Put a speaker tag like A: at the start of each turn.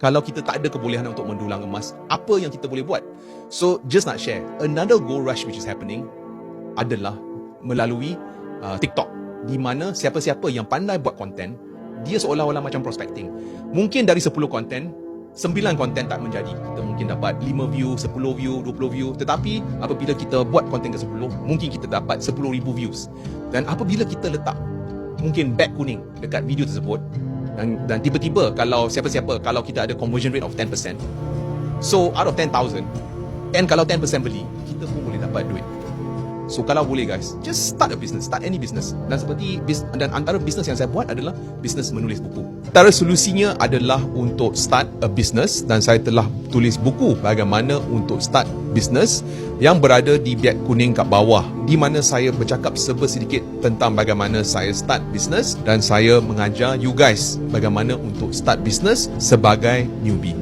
A: Kalau kita tak ada kebolehan untuk mendulang emas, apa yang kita boleh buat? So, just nak share, another gold rush which is happening adalah melalui TikTok, di mana siapa-siapa yang pandai buat konten, dia seolah-olah macam prospecting. Mungkin dari 10 konten, 9 konten tak menjadi. Kita mungkin dapat 5 view, 10 view, 20 view. Tetapi apabila kita buat konten ke 10, mungkin kita dapat 10,000 views. Dan apabila kita letak mungkin bag kuning dekat video tersebut, dan tiba-tiba kalau siapa-siapa, kalau kita ada conversion rate of 10%, so out of 10,000, and kalau 10% beli, kita pun boleh dapat duit. So kalau boleh guys, just start a business, start any business. Dan antara business yang saya buat adalah business menulis buku. Antara solusinya adalah untuk start a business, dan saya telah tulis buku bagaimana untuk start business yang berada di beg kuning kat bawah, di mana saya bercakap serba sedikit tentang bagaimana saya start business, dan saya mengajar you guys bagaimana untuk start business sebagai newbie.